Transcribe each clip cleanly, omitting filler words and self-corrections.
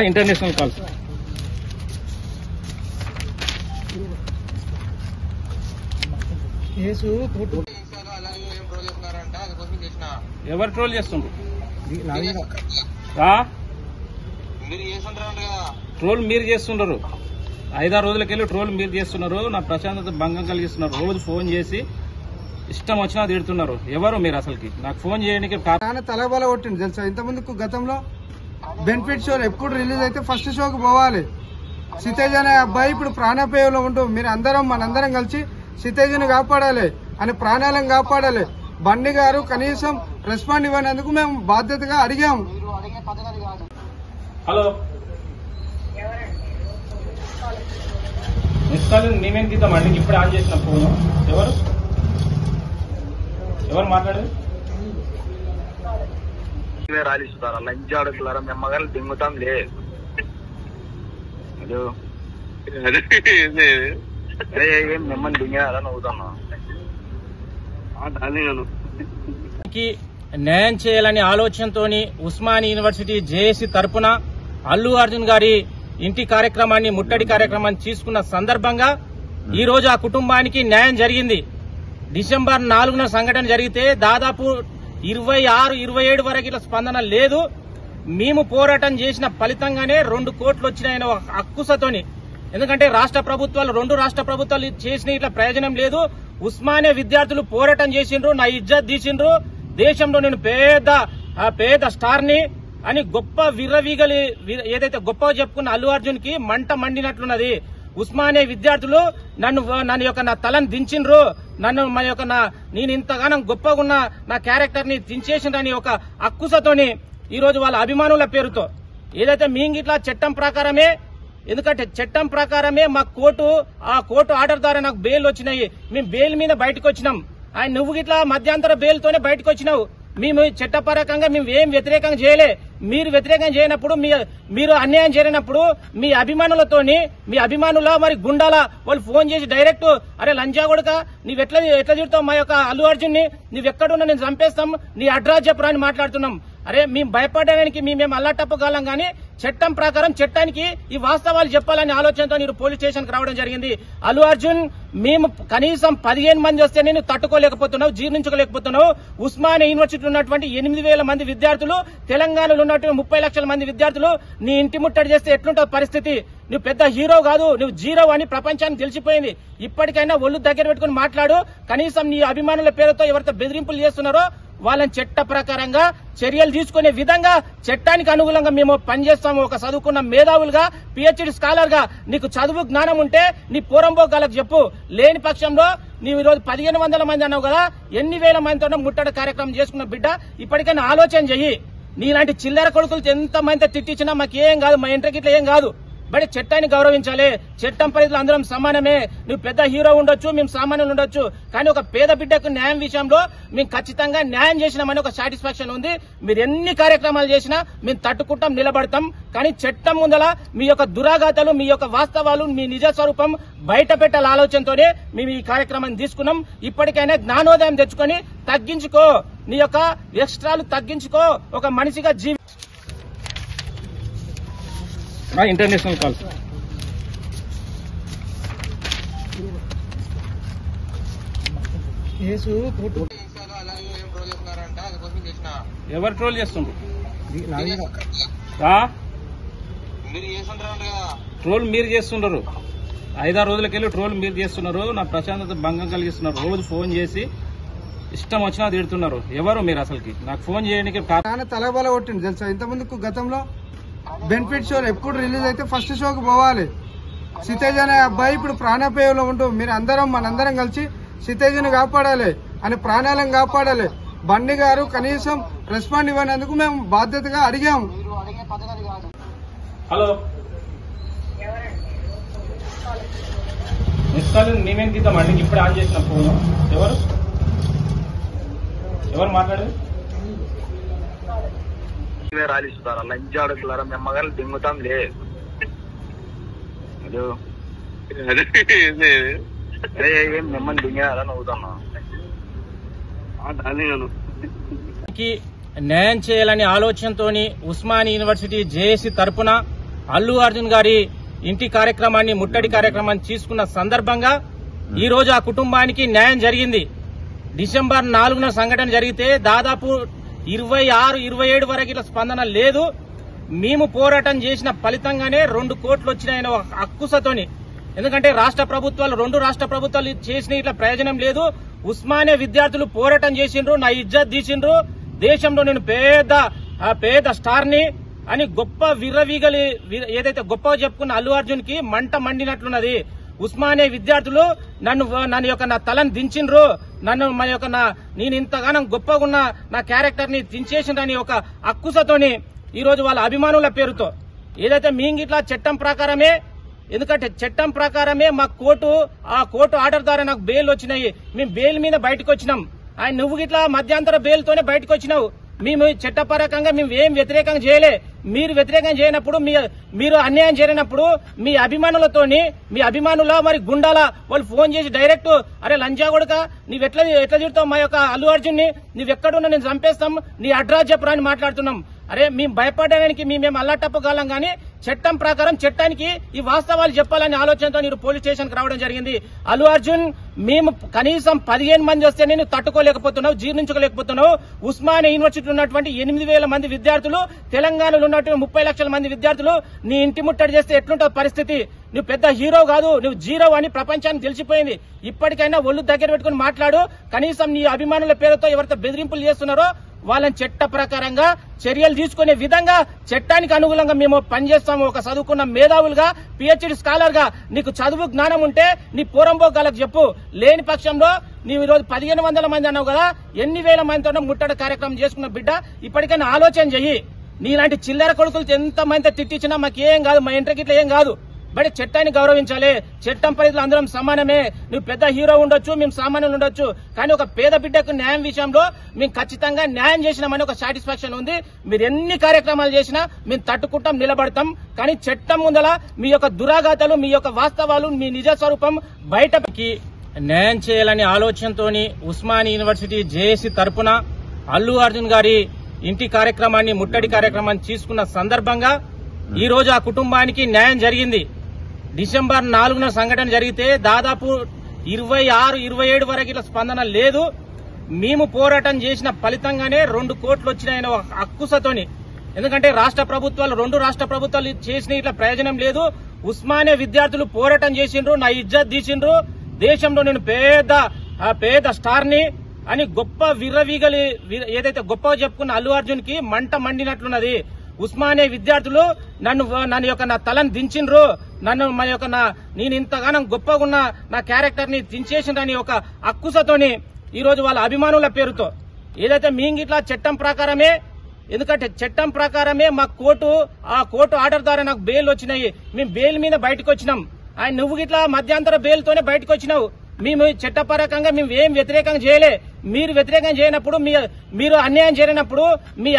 International calls. ఎవరు troll చేస్తుండ్రు? Troll మీరు చేస్తున్నారు. 5-6 రోజులకెళ్ళి ట్రోల్ మీరు చేస్తున్నారు. నా ప్రశాంతత భంగం కలిగిస్తున్నారు. రోజు ఫోన్ చేసి ఇష్టం వచ్చినా తిడుతున్నారు. ఎవరు మీరు అసలుకి? నాకు ఫోన్ చేయడానికి తలబల కొట్టింది తెలుసా. ఇంతకుముందుకు గతంలో బెనిఫిట్ షో ఎప్పుడు రిలీజ్ అయితే ఫస్ట్ షోకి పోవాలి. సితేజ్ అనే అబ్బాయి ఇప్పుడు ప్రాణాపాయంలో ఉంటూ మీరు మనందరం కలిసి సితేజ్ని కాపాడాలి అని ప్రాణాలను కాపాడాలి. బండి గారు కనీసం రెస్పాండ్ ఇవ్వనందుకు మేము బాధ్యతగా అడిగాము. హలో, మిస్ కాల్ మేమేం తీద్దామండి. ఇప్పుడు ఆన్ చేసిన ఫోన్ ఎవరు మాట్లాడేది? రాలిస్తారా లంచ్ అడుగుతారా మెమ్మగారు దింగుతాం లే. మిమ్మల్ని దింగారా నవ్వుతున్నా. న్యాయం చేయాలనే ఆలోచనతోని ఉస్మానియా యూనివర్సిటీ జేఏసీ తరపున అల్లు అర్జున్ గారి ఇంటి కార్యక్రమాన్ని ముట్టడి కార్యక్రమాన్ని తీసుకున్న సందర్భంగా ఈ రోజు ఆ కుటుంబానికి న్యాయం జరిగింది. డిసెంబర్ 4న సంఘటన జరిగితే దాదాపు 26-27 వరకు ఇట్లా స్పందన లేదు. మేము పోరాటం చేసిన ఫలితంగానే 2 కోట్లు వచ్చినాయని అక్కుసతోని. ఎందుకంటే రెండు రాష్ట్ర ప్రభుత్వాలు చేసిన ఇట్లా ప్రయోజనం లేదు. ఉస్మానియా విద్యార్థులు పోరాటం చేసిండ్రు, నా ఇజ్జత్ తీసిండ్రు. దేశంలో నేను పేద స్టార్ ని అని గొప్ప విర్రవీగలి ఏదైతే గొప్పగా చెప్పుకున్న అల్లు అర్జున్ కి మంట మండినట్లున్నది. ఉస్మానియా విద్యార్థులు నా తలను దించిండ్రు. నేను ఇంతగానం గొప్పగా ఉన్న నా క్యారెక్టర్ ని దించేసిండ్రని ఒక అక్కుసతోని ఈ రోజు వాళ్ళ అభిమానుల పేరుతో ఏదైతే మీంగిట్లా చట్టం ప్రకారమే, ఎందుకంటే చట్టం ప్రకారమే మా ఆ కోర్టు ఆర్డర్ ద్వారా నాకు బెయిల్ వచ్చినాయి. మేము బెయిల్ మీద బయటకు వచ్చినాం. నువ్వు గిట్లా మధ్యంతర బెయిల్ తోనే బయటకు వచ్చినావు. మేము చట్టపరకంగా మేము ఏం వ్యతిరేకంగా చేయలే. మీరు వ్యతిరేకంగా చేయనప్పుడు, మీరు అన్యాయం చేయనప్పుడు మీ అభిమానుల మరి గుండాల వాళ్ళు ఫోన్ చేసి డైరెక్ట్ అరే లంజా కొడుక ఎట్లా తిడతావు మా యొక్క అల్లు అర్జున్ ని, నువ్వెక్కడున్నా నేను చంపేస్తాం, నీ అడ్రస్ చెప్పరా అని మాట్లాడుతున్నాం. అరే మేము భయపడడానికి మేమేం అల్లాటప్పగలం గానీ చట్టం ప్రకారం చట్టానికి ఈ వాస్తవాలు చెప్పాలనే ఆలోచనతో మీరు పోలీస్ స్టేషన్ కి రావడం జరిగింది. అల్లు అర్జున్ మేము కనీసం 15 మంది వస్తే నేను తట్టుకోలేకపోతున్నావు, జీర్ణించుకోలేకపోతున్నావు. ఉస్మానియా యూనివర్సిటీ ఉన్నటువంటి 8,000 మంది విద్యార్థులు, తెలంగాణలో ఉన్నటువంటి 30 లక్షల మంది విద్యార్థులు నీ ఇంటి ముట్టడి చేస్తే ఎట్లుంటుంది పరిస్థితి? నువ్వు పెద్ద హీరో కాదు, నువ్వు జీరో అని ప్రపంచానికి తెలిసిపోయింది. ఇప్పటికైనా ఒళ్ళు దగ్గర పెట్టుకుని మాట్లాడు. కనీసం నీ అభిమానుల పేరుతో ఎవరితో బెదిరింపులు చేస్తున్నారో వాళ్ళని చట్ట ప్రకారంగా చర్యలు తీసుకునే విధంగా చట్టానికి అనుగుణంగా మేము పనిచేస్తాము. ఒక చదువుకున్న మేధావులుగా, పిహెచ్డి స్కాలర్ గా నీకు చదువు జ్ఞానం ఉంటే నీ పూరంబోగాలకు చెప్పు. లేని పక్షంలో నీవు ఈరోజు 1500 మంది అన్నావు కదా, ఎన్ని వేల మందితో ముట్టడి కార్యక్రమం చేసుకున్న బిడ్డ ఇప్పటికైనా ఆలోచన చెయ్యి. నీలాంటి చిల్లర కొడుకులు ఎంత మంది తిట్టించినా మాకేం కాదు, మా ఇంటికి ఇట్లా ఏం కాదు. బట్ చట్టాన్ని గౌరవించాలి. చట్టం పరిధిలో అందరం సమానమే. నువ్వు పెద్ద హీరో ఉండొచ్చు, మేము సామాన్యులు ఉండొచ్చు, కానీ ఒక పేద బిడ్డకు న్యాయం విషయంలో మేము ఖచ్చితంగా న్యాయం చేసినామని ఒక సాటిస్ఫాక్షన్ ఉంది. మీరు ఎన్ని కార్యక్రమాలు చేసినా మేము తట్టుకుంటాం, నిలబడతాం. కానీ చట్టం ముందల మీ యొక్క దురాఘాతాలు, మీ యొక్క వాస్తవాలు, మీ నిజ స్వరూపం బయట పెట్టాల ఆలోచనతోనే మేము ఈ కార్యక్రమాన్ని తీసుకున్నాం. ఇప్పటికైనా జ్ఞానోదయం తెచ్చుకొని తగ్గించుకో, నీ యొక్క ఎక్స్ట్రాలు తగ్గించుకో. ఒక మనిషిగా ఇంటర్నేషనల్ కాల్స్. ఎవరు ట్రోల్ చేస్తుండ్రు? ట్రోల్ మీరు చేస్తున్నారు. 5-6 రోజులకెళ్ళి ట్రోల్ మీరు చేస్తున్నారు. నా ప్రశాంతత భంగం కలిగిస్తున్నారు. రోజు ఫోన్ చేసి ఇష్టం వచ్చినా తిడుతున్నారు. ఎవరు మీరు అసలుకి? నాకు ఫోన్ చేయడానికి తలబల కొట్టింది తెలుసా. ఇంతకుముందుకు గతంలో బెనిఫిట్ షో ఎప్పుడు రిలీజ్ అయితే ఫస్ట్ షోకి పోవాలి. సితేజ్ అనే అబ్బాయి ఇప్పుడు ప్రాణాపాయంలో ఉంటూ మీరు మనందరం కలిసి సితేజ్ని కాపాడాలి అని ప్రాణాలను కాపాడాలి. బండి గారు కనీసం రెస్పాండ్ ఇవ్వనందుకు మేము బాధ్యతగా అడిగాము. హలో, మిస్ కాల్ మేమేం తీద్దామండి. ఇప్పుడు ఆన్ చేసిన ఫోన్ ఎవరు మాట్లాడేది? రాలిస్తారా లంచ్ అడుగుతారా మెమ్మగారు దింగుతాం లే. మిమ్మల్ని దింగారా నవ్వుతున్నా. న్యాయం చేయాలనే ఆలోచనతోని ఉస్మానియా యూనివర్సిటీ జేఏసీ తరపున అల్లు అర్జున్ గారి ఇంటి కార్యక్రమాన్ని ముట్టడి కార్యక్రమాన్ని తీసుకున్న సందర్భంగా ఈ రోజు ఆ కుటుంబానికి న్యాయం జరిగింది. డిసెంబర్ 4న సంఘటన జరిగితే దాదాపు 26-27 వరకు ఇట్లా స్పందన లేదు. మేము పోరాటం చేసిన ఫలితంగానే 2 కోట్లు వచ్చినాయని ఒక అక్కుసతోని. ఎందుకంటే రెండు రాష్ట్ర ప్రభుత్వాలు చేసిన ఇట్లా ప్రయోజనం లేదు. ఉస్మానియా విద్యార్థులు పోరాటం చేసిండ్రు, నా ఇజ్జత్ తీసిండ్రు, దేశంలో నేను పేద స్టార్ ని అని గొప్ప విర్రవీగలి ఏదైతే గొప్పగా చెప్పుకున్న అల్లు అర్జున్ కి మంట మండినట్లున్నది. ఉస్మానియా విద్యార్థులు నా తలను దించిండ్రు, నేను ఇంతగానం గొప్పగా ఉన్న నా క్యారెక్టర్ ని దించేసిండ్రని ఒక అక్కుసతోని ఈ రోజు వాళ్ళ అభిమానుల పేరుతో ఏదైతే మీంగిట్లా చట్టం ప్రకారమే, ఎందుకంటే చట్టం ప్రకారమే మా ఆ కోర్టు ఆర్డర్ ద్వారా నాకు బెయిల్ వచ్చినాయి. మేము బెయిల్ మీద బయటకు వచ్చినాం. ఆయన నువ్వు గిట్లా మధ్యంతర బెయిల్తోనే బయటకు వచ్చినావు. మేము చట్టపరంగా మేము ఏం వ్యతిరేకంగా చేయలే. మీరు వ్యతిరేకంగా చేయనప్పుడు, మీరు అన్యాయం జరిగినప్పుడు మీ అభిమానుల మరి గుండాల వాళ్ళు ఫోన్ చేసి డైరెక్ట్ అరే లంజా కొడుక నీవెట్లా తిడతావు మా యొక్క అల్లు అర్జున్ ని, నువ్వెక్కడున్నా నేను చంపేస్తాం, నీ అడ్రస్ చెప్పరా అని మాట్లాడుతున్నాం. అరే మేము భయపడడానికి మేము అల్లాటప్పగలం గానీ చట్టం ప్రకారం చట్టానికి ఈ వాస్తవాలు చెప్పాలని ఆలోచనతో మీరు పోలీస్ స్టేషన్ కి రావడం జరిగింది. అల్లు అర్జున్ మేము కనీసం 15 మంది వస్తే నేను తట్టుకోలేకపోతున్నావు, జీర్ణించుకోలేకపోతున్నావు. ఉస్మానియా యూనివర్సిటీలో ఉన్నటువంటి 8,000 మంది విద్యార్థులు, తెలంగాణలో ఉన్నటువంటి 30 లక్షల మంది విద్యార్థులు నీ ఇంటి ముట్టడి చేస్తే ఎట్లుంటుంది పరిస్థితి? నువ్వు పెద్ద హీరో కాదు, నువ్వు జీరో అని ప్రపంచానికి తెలిసిపోయింది. ఇప్పటికైనా ఒళ్ళు దగ్గర పెట్టుకుని మాట్లాడు. కనీసం నీ అభిమానుల పేరుతో ఎవరితో బెదిరింపులు చేస్తున్నారో వాళ్ళని చట్ట ప్రకారంగా చర్యలు తీసుకునే విధంగా చట్టానికి అనుగుణంగా మేము పనిచేస్తాము. ఒక చదువుకున్న మేధావులుగా, పిహెచ్డి స్కాలర్ గా నీకు చదువు జ్ఞానం ఉంటే నీ పూరంబోగాలకు చెప్పు. లేని పక్షంలో నీవు ఈరోజు 1500 మంది అన్నావు కదా, ఎన్ని వేల మందితో ముట్టడి కార్యక్రమం చేసుకున్న బిడ్డ ఇప్పటికైనా ఆలోచన చెయ్యి. నీలాంటి చిల్లర కొడుకులతో ఎంత మంది తిట్టించినా మాకేం కాదు, మా ఇంటికి ఇట్లా ఏం కాదు. బట్ చట్టాన్ని గౌరవించాలి. చట్టం పరిధిలో అందరం సమానమే. నువ్వు పెద్ద హీరో ఉండొచ్చు, మేము సామాన్యులు ఉండొచ్చు, కానీ ఒక పేద బిడ్డకు న్యాయం విషయంలో మేము ఖచ్చితంగా న్యాయం చేసినామని ఒక సాటిస్ఫాక్షన్ ఉంది. మీరు ఎన్ని కార్యక్రమాలు చేసినా మేము తట్టుకుంటాం, నిలబడతాం. కానీ చట్టం ముందల మీ యొక్క దురాఘాతాలు, మీ యొక్క వాస్తవాలు, మీ నిజ స్వరూపం బయటకి న్యాయం చేయాలనే ఆలోచనతోని ఉస్మానియా యూనివర్సిటీ జేఏసీ తరపున అల్లు అర్జున్ గారి ఇంటి కార్యక్రమాన్ని ముట్టడి కార్యక్రమాన్ని తీసుకున్న సందర్భంగా ఈ రోజు ఆ కుటుంబానికి న్యాయం జరిగింది. డిసెంబర్ 4న సంఘటన జరిగితే దాదాపు 26-27 వరకు ఇట్లా స్పందన లేదు. మేము పోరాటం చేసిన ఫలితంగానే 2 కోట్లు వచ్చినాయని ఒక అక్కుసతోని. ఎందుకంటే రెండు రాష్ట్ర ప్రభుత్వాలు చేసిన ఇట్లా ప్రయోజనం లేదు. ఉస్మానియా విద్యార్థులు పోరాటం చేసిండ్రు, నా ఇజ్జత్ తీసిండ్రు, దేశంలో నేను పేద స్టార్ ని అని గొప్ప విర్రవీగలి ఏదైతే గొప్పగా చెప్పుకున్న అల్లు అర్జున్ కి మంట మండినట్లున్నది. ఉస్మానియా విద్యార్థులు నా తలను దించిండ్రు, నేను ఇంతగానం గొప్పగా ఉన్న నా క్యారెక్టర్ ని దించేసిండ్రని ఒక అక్కుసతోని ఈ రోజు వాళ్ళ అభిమానుల పేరుతో ఏదైతే మీంగిట్లా చట్టం ప్రకారమే, ఎందుకంటే చట్టం ప్రకారమే మా ఆ కోర్టు ఆర్డర్ ద్వారా నాకు బెయిల్ వచ్చినాయి. మేము బెయిల్ మీద బయటకు వచ్చినాం. ఆయన నువ్వు గిట్లా మధ్యంతర బెయిల్తోనే బయటకు వచ్చినావు. మేము చట్టపరంగా మేము ఏం వ్యతిరేకంగా చేయలే. మీరు వ్యతిరేకంగా చేయనప్పుడు, మీరు అన్యాయం జరిగినప్పుడు మీ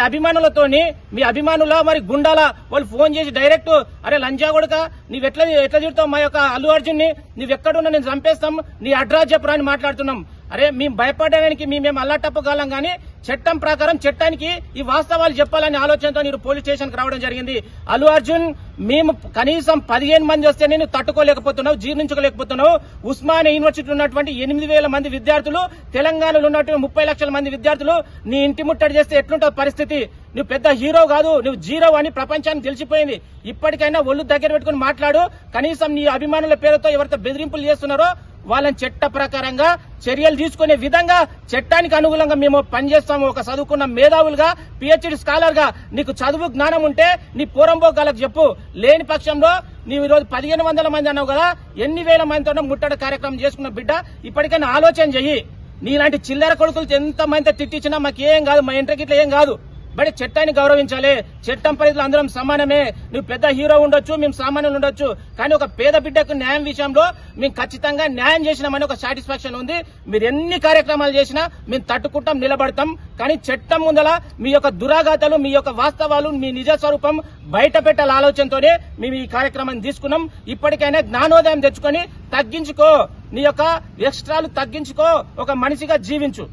అభిమానుల మరి గుండాల వాళ్ళు ఫోన్ చేసి డైరెక్ట్ అరే లంజా కొడుక నీవెట్లా తిడతావు మా యొక్క అల్లు అర్జున్ ని, నువ్వెక్కడున్నా నేను చంపేస్తాం, నీ అడ్రస్ చెప్పరా అని మాట్లాడుతున్నాం. అరే మేము భయపడడానికి మేము అల్లాటప్పగలం గానీ చట్టం ప్రకారం చట్టానికి ఈ వాస్తవాలు చెప్పాలని ఆలోచనతో మీరు పోలీస్ స్టేషన్ కి రావడం జరిగింది. అల్లు అర్జున్ మేము కనీసం 15 మంది వస్తే నేను తట్టుకోలేకపోతున్నావు, జీర్ణించుకోలేకపోతున్నావు. ఉస్మానియా యూనివర్సిటీలో ఉన్నటువంటి 8,000 మంది విద్యార్థులు, తెలంగాణలో ఉన్నటువంటి 30 లక్షల మంది విద్యార్థులు నీ ఇంటి ముట్టడి చేస్తే ఎట్లుంటుంది పరిస్థితి? నువ్వు పెద్ద హీరో కాదు, నువ్వు జీరో అని ప్రపంచానికి తెలిసిపోయింది. ఇప్పటికైనా ఒళ్ళు దగ్గర పెట్టుకుని మాట్లాడు. కనీసం నీ అభిమానుల పేరుతో ఎవరితో బెదిరింపులు చేస్తున్నారో వాళ్ళని చట్ట ప్రకారంగా చర్యలు తీసుకునే విధంగా చట్టానికి అనుగుణంగా మేము పనిచేస్తాము. ఒక చదువుకున్న మేధావులుగా, పిహెచ్డి స్కాలర్ గా నీకు చదువు జ్ఞానం ఉంటే నీ పూరంబోగాలకు చెప్పు. లేని పక్షంలో నీవు ఈరోజు 1500 మంది అన్నావు కదా, ఎన్ని వేల మందితో ముట్టడి కార్యక్రమం చేసుకున్న బిడ్డ ఇప్పటికైనా ఆలోచన చెయ్యి. నీలాంటి చిల్లర కొడుకులతో ఎంత మంది తిట్టించినా మాకేం కాదు, మా ఇంటికి ఇట్లా ఏం కాదు. బట్ చట్టాన్ని గౌరవించాలి. చట్టం పరిధిలో అందరం సమానమే. నువ్వు పెద్ద హీరో ఉండొచ్చు, మేము సామాన్యులు ఉండొచ్చు, కానీ ఒక పేద బిడ్డకు న్యాయం విషయంలో మేము ఖచ్చితంగా న్యాయం చేసినామని ఒక సాటిస్ఫాక్షన్ ఉంది. మీరు ఎన్ని కార్యక్రమాలు చేసినా మేము తట్టుకుంటాం, నిలబడతాం. కానీ చట్టం ముందల మీ యొక్క దురాఘాతాలు, మీ యొక్క వాస్తవాలు, మీ నిజ స్వరూపం బయట పెట్టాల ఆలోచనతోనే మేము ఈ కార్యక్రమాన్ని తీసుకున్నాం. ఇప్పటికైనా జ్ఞానోదయం తెచ్చుకొని తగ్గించుకో, నీ యొక్క ఎక్స్ట్రాలు తగ్గించుకో, ఒక మనిషిగా జీవించు.